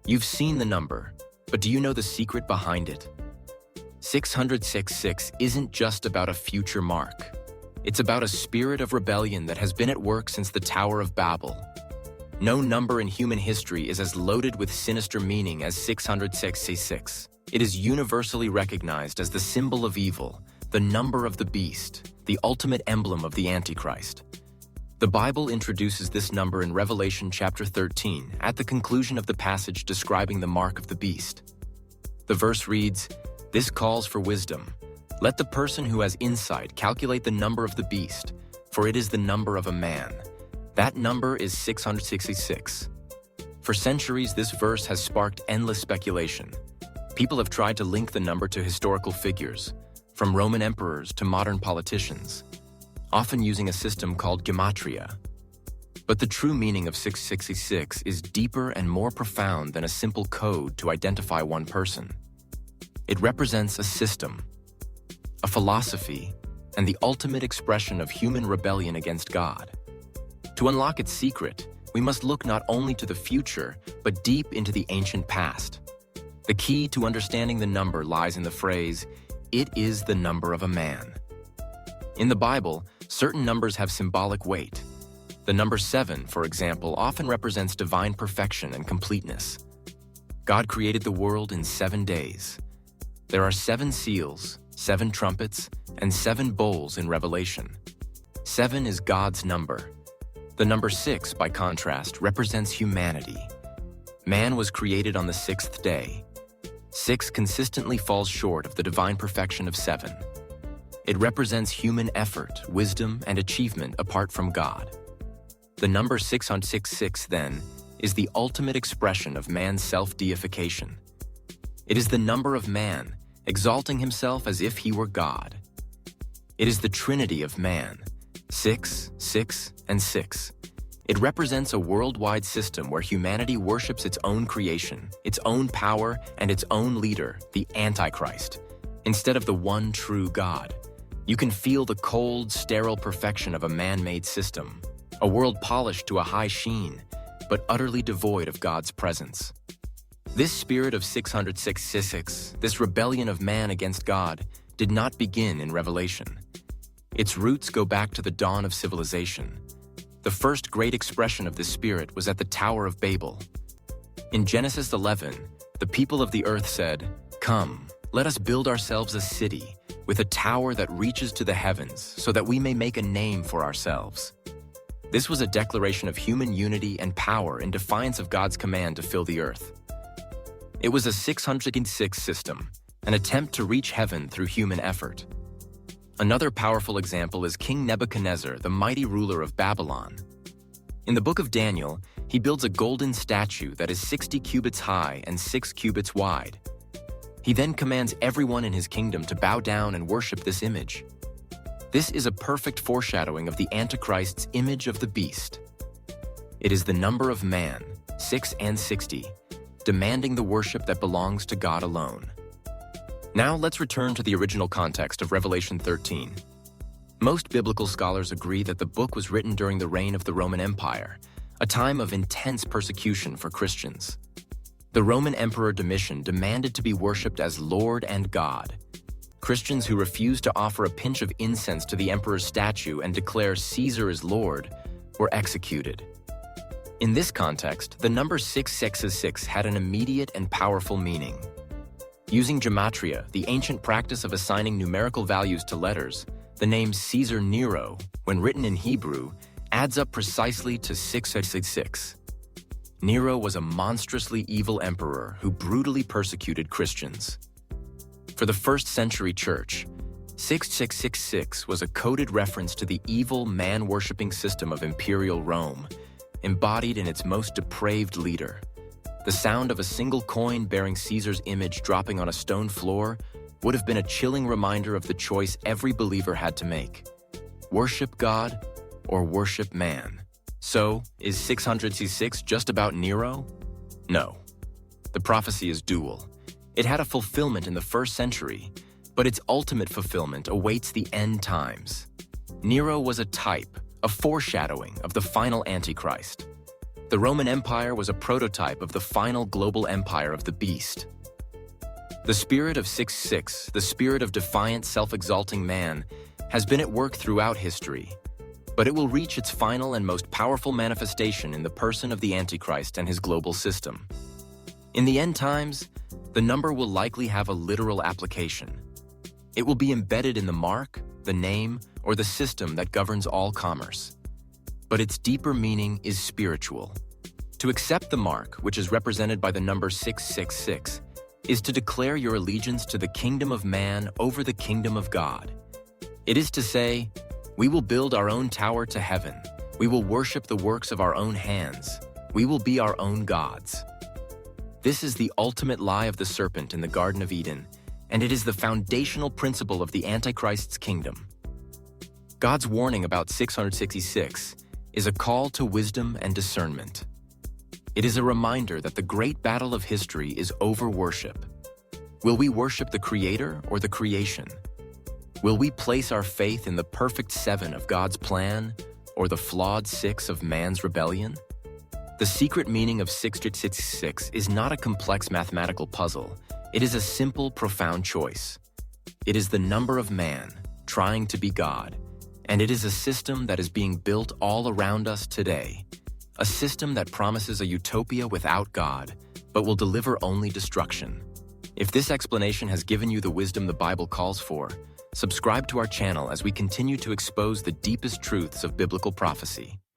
You've seen the number, but do you know the secret behind it? 666 isn't just about a future mark. It's about a spirit of rebellion that has been at work since the Tower of Babel. No number in human history is as loaded with sinister meaning as 666. It is universally recognized as the symbol of evil, the number of the beast, the ultimate emblem of the Antichrist. The Bible introduces this number in Revelation chapter 13 at the conclusion of the passage describing the mark of the beast. The verse reads, "This calls for wisdom. Let the person who has insight calculate the number of the beast, for it is the number of a man. That number is 666. For centuries, this verse has sparked endless speculation. People have tried to link the number to historical figures, from Roman emperors to modern politicians, often using a system called gematria. But the true meaning of 666 is deeper and more profound than a simple code to identify one person. It represents a system, a philosophy, and the ultimate expression of human rebellion against God. To unlock its secret, we must look not only to the future, but deep into the ancient past. The key to understanding the number lies in the phrase, "It is the number of a man." In the Bible, certain numbers have symbolic weight. The number 7, for example, often represents divine perfection and completeness. God created the world in 7 days. There are 7 seals, 7 trumpets, and 7 bowls in Revelation. 7 is God's number. The number 6, by contrast, represents humanity. Man was created on the 6th day. 6 consistently falls short of the divine perfection of 7. It represents human effort, wisdom, and achievement apart from God. The number 666, then, is the ultimate expression of man's self-deification. It is the number of man, exalting himself as if he were God. It is the trinity of man, 6, 6, and 6. It represents a worldwide system where humanity worships its own creation, its own power, and its own leader, the Antichrist, instead of the one true God. You can feel the cold, sterile perfection of a man-made system, a world polished to a high sheen, but utterly devoid of God's presence. This spirit of 666, this rebellion of man against God, did not begin in Revelation. Its roots go back to the dawn of civilization. The first great expression of this spirit was at the Tower of Babel. In Genesis 11, the people of the earth said, "Come, let us build ourselves a city with a tower that reaches to the heavens so that we may make a name for ourselves." This was a declaration of human unity and power in defiance of God's command to fill the earth. It was a 606 system, an attempt to reach heaven through human effort. Another powerful example is King Nebuchadnezzar, the mighty ruler of Babylon. In the book of Daniel, he builds a golden statue that is 60 cubits high and 6 cubits wide. He then commands everyone in his kingdom to bow down and worship this image. This is a perfect foreshadowing of the Antichrist's image of the beast. It is the number of man, 6 and 60, demanding the worship that belongs to God alone. Now let's return to the original context of Revelation 13. Most biblical scholars agree that the book was written during the reign of the Roman Empire, a time of intense persecution for Christians. The Roman Emperor Domitian demanded to be worshipped as Lord and God. Christians who refused to offer a pinch of incense to the emperor's statue and declare Caesar is Lord were executed. In this context, the number 666 had an immediate and powerful meaning. Using gematria, the ancient practice of assigning numerical values to letters, the name Caesar Nero, when written in Hebrew, adds up precisely to 666. Nero was a monstrously evil emperor who brutally persecuted Christians. For the first century church, 6666 was a coded reference to the evil man-worshipping system of imperial Rome, embodied in its most depraved leader. The sound of a single coin bearing Caesar's image dropping on a stone floor would have been a chilling reminder of the choice every believer had to make: worship God or worship man. So, is 666 just about Nero? No. The prophecy is dual. It had a fulfillment in the first century, but its ultimate fulfillment awaits the end times. Nero was a type, a foreshadowing of the final Antichrist. The Roman Empire was a prototype of the final global empire of the beast. The spirit of 666, the spirit of defiant, self-exalting man, has been at work throughout history, but it will reach its final and most powerful manifestation in the person of the Antichrist and his global system. In the end times, the number will likely have a literal application. It will be embedded in the mark, the name, or the system that governs all commerce. But its deeper meaning is spiritual. To accept the mark, which is represented by the number 666, is to declare your allegiance to the kingdom of man over the kingdom of God. It is to say, we will build our own tower to heaven. We will worship the works of our own hands. We will be our own gods. This is the ultimate lie of the serpent in the Garden of Eden, and it is the foundational principle of the Antichrist's kingdom. God's warning about 666 is a call to wisdom and discernment. It is a reminder that the great battle of history is over worship. Will we worship the Creator or the creation? Will we place our faith in the perfect 7 of God's plan or the flawed 6 of man's rebellion? The secret meaning of 666 is not a complex mathematical puzzle. It is a simple, profound choice. It is the number of man trying to be God, and it is a system that is being built all around us today. A system that promises a utopia without God, but will deliver only destruction. If this explanation has given you the wisdom the Bible calls for, subscribe to our channel as we continue to expose the deepest truths of biblical prophecy.